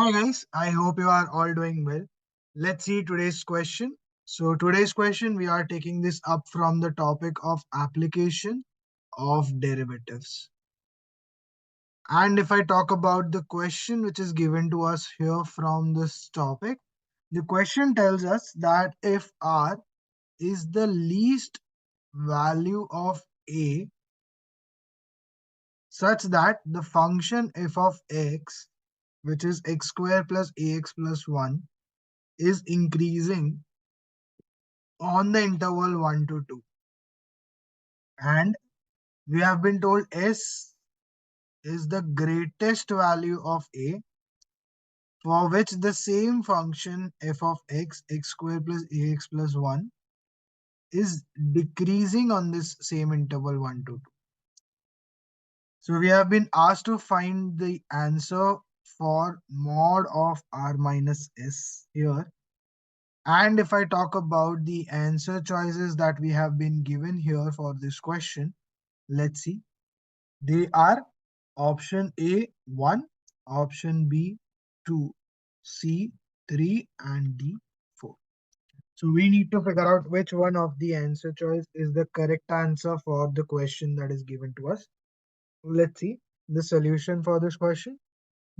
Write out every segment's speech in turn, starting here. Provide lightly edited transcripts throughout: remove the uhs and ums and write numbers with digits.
Hi guys, I hope you are all doing well. Let's see today's question. So today's question we are taking this up from the topic of application of derivatives. And if I talk about the question which is given to us here from this topic, the question tells us that if R is the least value of A such that the function f of x, which is x square plus ax plus 1, is increasing on the interval 1 to 2, and we have been told s is the greatest value of a for which the same function f of x square plus ax plus 1, is decreasing on this same interval 1 to 2. So we have been asked to find the answer for mod of r minus s here. And if I talk about the answer choices that we have been given here for this question, let's see. They are option A 1, option B 2, C 3, and D 4. So we need to figure out which one of the answer choice is the correct answer for the question that is given to us. Let's see the solution for this question.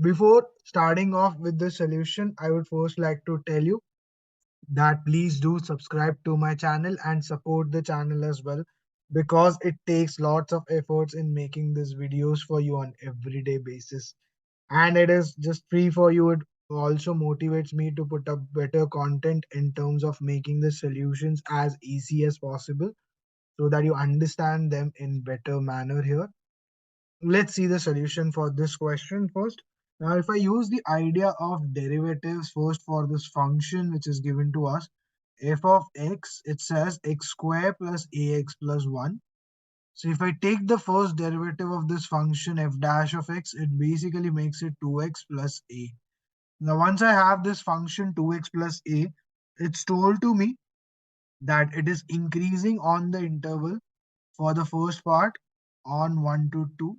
Before starting off with the solution, I would first like to tell you that please do subscribe to my channel and support the channel as well, because it takes lots of efforts in making these videos for you on everyday basis, and it is just free for you. It also motivates me to put up better content in terms of making the solutions as easy as possible so that you understand them in better manner here. Let's see the solution for this question first. Now, if I use the idea of derivatives first for this function which is given to us, f of x, it says x square plus ax plus 1. So if I take the first derivative of this function f dash of x, it basically makes it 2x plus a. Now, once I have this function 2x plus a, it's told to me that it is increasing on the interval for the first part on 1 to 2.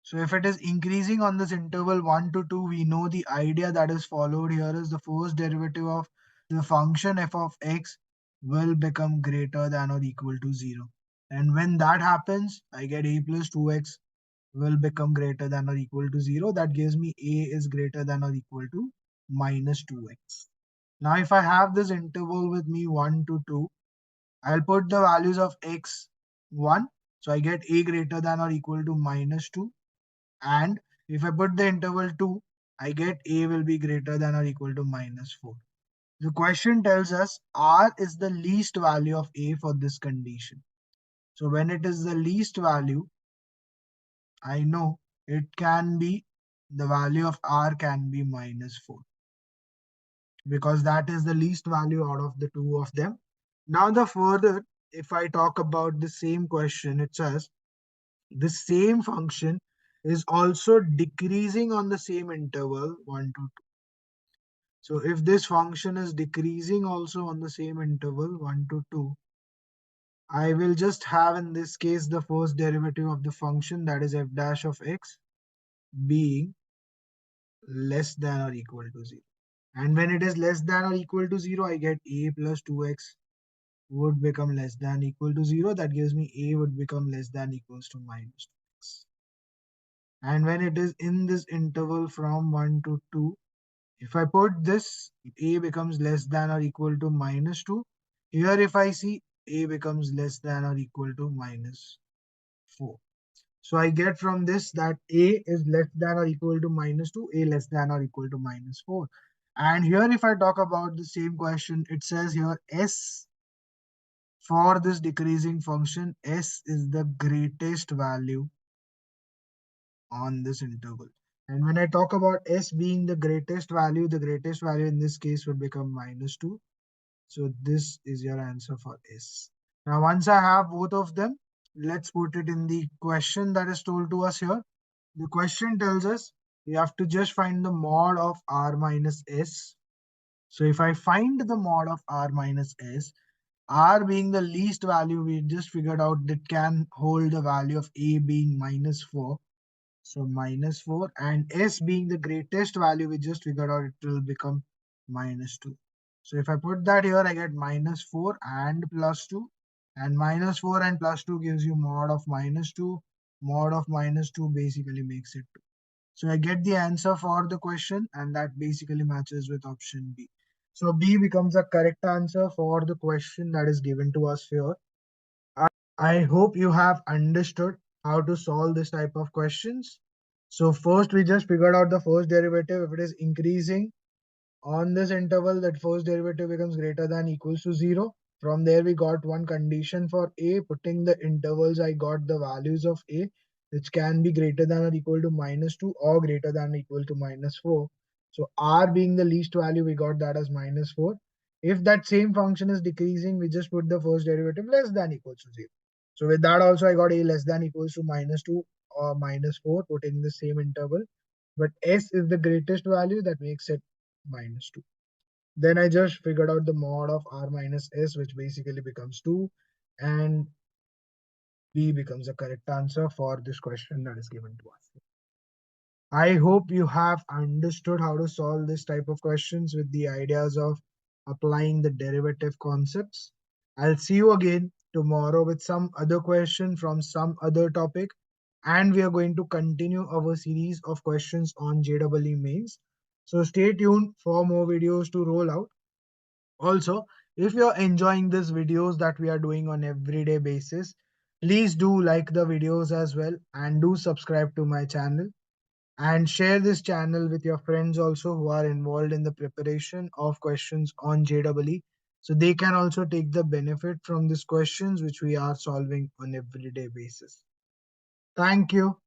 So if it is increasing on this interval 1 to 2, we know the idea that is followed here is the first derivative of the function f of x will become greater than or equal to 0. And when that happens, I get a plus 2x will become greater than or equal to 0. That gives me a is greater than or equal to minus 2x. Now if I have this interval with me 1 to 2, I'll put the values of x 1. So I get a greater than or equal to minus 2. And if I put the interval 2, I get a will be greater than or equal to minus 4. The question tells us r is the least value of a for this condition. So when it is the least value, I know it can be the value of r can be minus 4, because that is the least value out of the two of them. Now the further, if I talk about the same question, it says the same function is also decreasing on the same interval 1 to 2. So if this function is decreasing also on the same interval 1 to 2, I will just have in this case the first derivative of the function, that is f dash of x, being less than or equal to 0. And when it is less than or equal to 0, I get a plus 2x would become less than equal to 0. That gives me a would become less than equals to minus 2x. And when it is in this interval from 1 to 2, if I put this, a becomes less than or equal to minus 2. Here if I see, a becomes less than or equal to minus 4. So I get from this that a is less than or equal to minus 2, a less than or equal to minus 4. And here if I talk about the same question, it says here s for this decreasing function, s is the greatest value on this interval. And when I talk about s being the greatest value in this case would become minus 2. So this is your answer for s. Now once I have both of them, let's put it in the question that is told to us here. The question tells us we have to just find the mod of r minus s. So if I find the mod of r minus s, r being the least value, we just figured out that can hold the value of a being minus 4. So minus 4, and s being the greatest value we just figured out, it will become minus 2. So if I put that here, I get minus 4 and plus 2, and minus 4 and plus 2 gives you mod of minus 2. Mod of minus 2 basically makes it 2. So I get the answer for the question, and that basically matches with option B. So B becomes a correct answer for the question that is given to us here. I hope you have understood how to solve this type of questions. So first we just figured out the first derivative. If it is increasing on this interval, that first derivative becomes greater than equals to 0. From there we got one condition for a. Putting the intervals, I got the values of a, which can be greater than or equal to minus 2 or greater than or equal to minus 4. So r being the least value, we got that as minus 4. If that same function is decreasing, we just put the first derivative less than equals to 0. So with that also I got a less than equals to minus 2 or minus 4, putting the same interval. But s is the greatest value, that makes it minus 2. Then I just figured out the mod of r minus s, which basically becomes 2, and B becomes the correct answer for this question that is given to us. I hope you have understood how to solve this type of questions with the ideas of applying the derivative concepts. I'll see you again tomorrow with some other question from some other topic, and we are going to continue our series of questions on JEE mains. So stay tuned for more videos to roll out. Also, if you're enjoying these videos that we are doing on everyday basis, please do like the videos as well, and do subscribe to my channel, and share this channel with your friends also who are involved in the preparation of questions on JEE, so they can also take the benefit from these questions which we are solving on everyday basis. Thank you.